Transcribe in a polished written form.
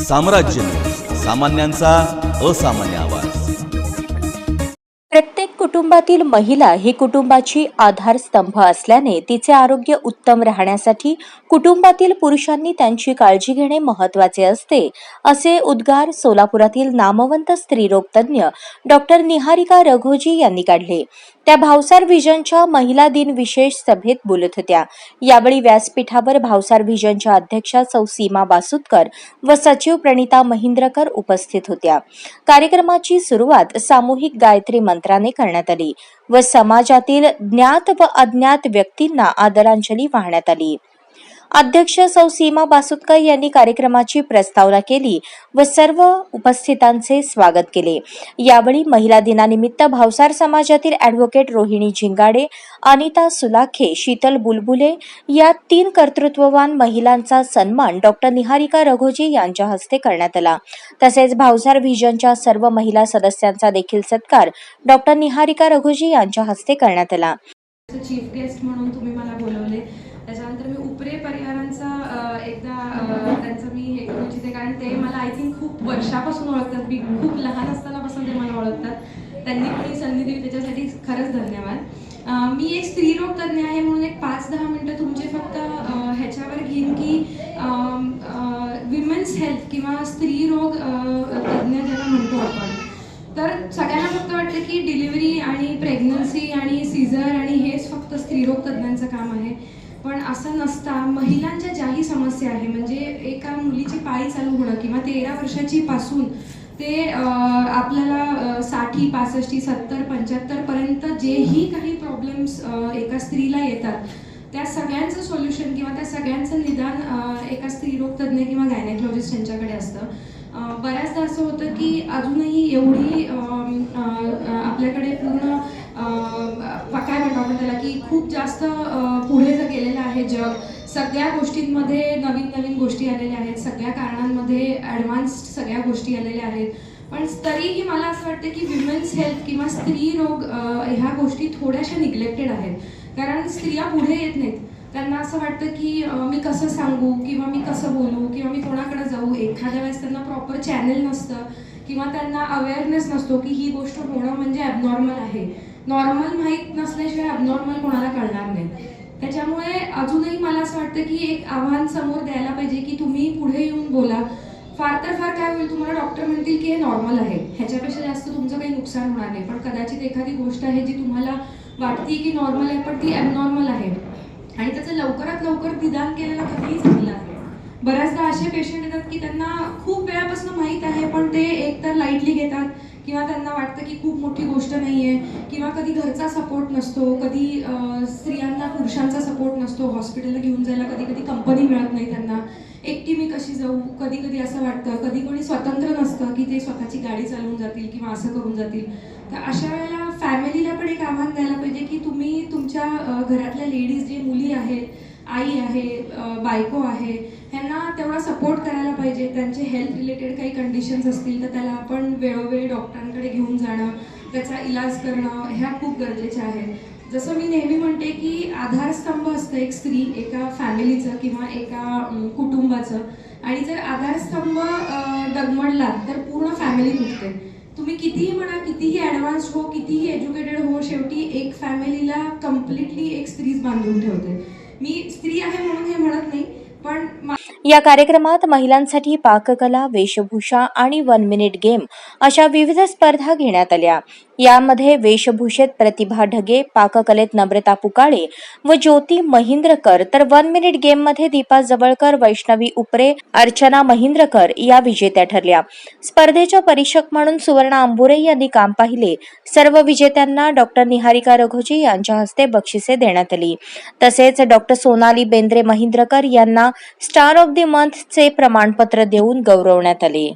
साम्राज्य सामान्यांचा असामान्य आवाज। प्रत्येक कुटुंबातील महिला ही कुटुंबाची आधारस्तंभ असल्याने तिचे आरोग्य उत्तम राहण्यासाठी कुटुंबातील पुरुषांनी त्यांची काळजी घेणे महत्त्वाचे असते, असे उद्गार सोलापुरातील नामवंत स्त्रीरोग तज्ञ डॉक्टर निहारिका रघोजी यांनी काढले। त्या भावसार व्हिजनच्या महिला दिन विशेष सभेत बोलत होत्या। यावेळी व्यासपीठावर भावसार व्हिजनच्या अध्यक्षा सौ सीमा बासुतकर व सचिव प्रणिता महिंद्रकर उपस्थित होत्या। कार्यक्रमाची सुरुवात सामूहिक गायत्री मंत्राने करण्यात आली व समाजातील ज्ञात व अज्ञात व्यक्तींना आदरांजली वाहण्यात आली। अध्यक्ष सौ सीमा बासुतकर यांनी कार्यक्रमाची प्रस्तावना केली व सर्व उपस्थितांचे स्वागत केले। यावेळी महिला दिनानिमित्त भावसार समाजातील ॲडव्होकेट रोहिणी झिंगाडे, अनिता सुलाखे, शीतल बुलबुले या 3 कर्तृत्ववान महिलांचा सन्मान डॉक्टर निहारिका रघोजी यांच्या हस्ते करण्यात आला। तसेच भावसार व्हिजनच्या सर्व महिला सदस्यांचा देखील सत्कार डॉक्टर निहारिका रघोजी यांच्या हस्ते करण्यात आला। चीफ गेस्ट म्हणून तुम्ही मला बोलवले, त्याच्यानंतर मी उपरे परिवारांचा एकदा त्यांचं मी हे करू इच्छिते, कारण ते मला आय थिंक खूप वर्षापासून ओळखतात, मी खूप लहान असतानापासून ते मला ओळखतात। त्यांनी पण ही संधी दिली त्याच्यासाठी खरंच धन्यवाद। मी एक स्त्रीरोग तज्ञ आहे म्हणून एक 5-10 मिनिटं तुमचे फक्त ह्याच्यावर घेईन की विमेन्स हेल्थ किंवा स्त्रीरोग तज्ञ ज्याला म्हणतो आपण, तर सगळ्यांना फक्त वाटतं की डिलिव्हरी आणि प्रेग्नन्सी आणि सीझर आणि हेच फक्त स्त्रीरोग तज्ञांचं काम आहे, पण असं नसता। महिलांच्या ज्याही समस्या आहे, म्हणजे एका मुलीची पाळी चालू होणं किंवा 13 वर्षाची पासून ते आपल्याला 60, 65, 70, 75 पर्यंत जेही काही प्रॉब्लेम्स एका स्त्रीला येतात, त्या सगळ्यांचं सोल्युशन किंवा त्या सगळ्यांचं निदान एका स्त्रीरोग तज्ञ किंवा गायनेकॉलॉजिस्ट यांच्याकडे असतं। बऱ्याचदा असं होतं की अजूनही एवढी आपल्याकडे पूर्ण काय म्हणतो आपण त्याला की खूप जास्त पुढे गेलेलं आहे जग। सगळ्या गोष्टींमध्ये नवीन नवीन गोष्टी आलेल्या आहेत, सगळ्या कारणांमध्ये ॲडव्हान्स्ड सगळ्या गोष्टी आलेल्या आहेत, पण तरीही मला असं वाटतं की विमेन्स हेल्थ किंवा स्त्री रोग ह्या गोष्टी थोड्याशा निग्लेक्टेड आहेत, कारण स्त्रिया पुढे येत नाहीत। त्यांना असं वाटतं की मी कसं सांगू किंवा मी कसं बोलू किंवा मी कोणाकडे जाऊ। एखाद्या वेळेस त्यांना प्रॉपर चॅनल नसतं किंवा त्यांना अवेअरनेस नसतो की ही गोष्ट होणं म्हणजे ॲबनॉर्मल आहे। नॉर्मल माहीत नसल्याशिवाय ॲबनॉर्मल कोणाला कळणार नाही। त्याच्यामुळे अजूनही मला असं वाटतं की एक आव्हान समोर द्यायला पाहिजे की तुम्ही पुढे येऊन बोला। फार तर फार काय होईल, तुम्हाला डॉक्टर म्हणतील की हे नॉर्मल आहे, ह्याच्यापेक्षा जास्त तुमचं काही नुकसान होणार नाही, पण कदाचित एखादी गोष्ट आहे जी तुम्हाला वाटते की नॉर्मल आहे पण ती ॲबनॉर्मल आहे आणि त्याचं लवकरात लवकर निदान केलेलं कधीही चांगलं आहे। बऱ्याचदा असे पेशंट येतात की त्यांना खूप वेळापासून माहीत आहे, पण ते एकतर लाईटली घेतात किंवा त्यांना वाटतं की खूप मोठी गोष्ट नाही आहे, किंवा कधी घरचा सपोर्ट नसतो, कधी स्त्रियांना पुरुषांचा सपोर्ट नसतो, हॉस्पिटलला घेऊन जायला कधी कधी कंपनी मिळत नाही त्यांना, एकटी मी कशी जाऊ, कधी कधी असं वाटतं, कधी कोणी स्वतंत्र नसतं की ते स्वतःची गाडी चालवून जातील किंवा असं करून जातील। तर अशा वेळेला फॅमिलीला पण एक आव्हान द्यायला पाहिजे की तुम्ही तुमच्या घरातल्या लेडीज, जे मुली आहेत, आई आहे, बायको आहे, ह्यांना तेवढा सपोर्ट करायला पाहिजे। त्यांचे हेल्थ रिलेटेड काही कंडिशन्स असतील तर त्याला आपण वेळोवेळी डॉक्टरांकडे घेऊन जाणं, त्याचा इलाज करणं ह्या खूप गरजेच्या आहेत। जसं मी नेहमी म्हणते की आधारस्तंभ असतं एक स्त्री एका फॅमिलीचं किंवा एका कुटुंबाचं, आणि जर आधारस्तंभ डगमडला तर पूर्ण फॅमिली तुटते। तुम्ही कितीही म्हणा, कितीही ॲडव्हान्स्ड हो, कितीही एज्युकेटेड हो, शेवटी एक फॅमिलीला कम्प्लिटली एक स्त्रीच बांधून ठेवते। मी स्त्री आहे म्हणून हे म्हणत नाही, पण या कार्यक्रमात महिलांसाठी पाककला, वेशभूषा आणि 1 मिनिट गेम अशा विविध स्पर्धा घेण्यात आल्या। यामध्ये वेशभूषेत प्रतिभा ढगे, पाककलेत नम्रता पुकाळे व ज्योती महिंद्रकर, तर 1 मिनिट गेम मध्ये दीपा जवळकर, वैष्णवी उपरे, अर्चना महिंद्रकर या विजेत्या ठरल्या। स्पर्धेच्या परीक्षक म्हणून सुवर्ण अंबुरे यांनी काम पाहिले। सर्व विजेत्यांना डॉक्टर निहारिका रघोजी यांच्या हस्ते बक्षिसे देण्यात आली। तसेच डॉक्टर सोनाली बेंद्रे महिंद्रकर यांना स्टार ऑफ द मंथ चे प्रमाणपत्र देऊन गौरवण्यात आले।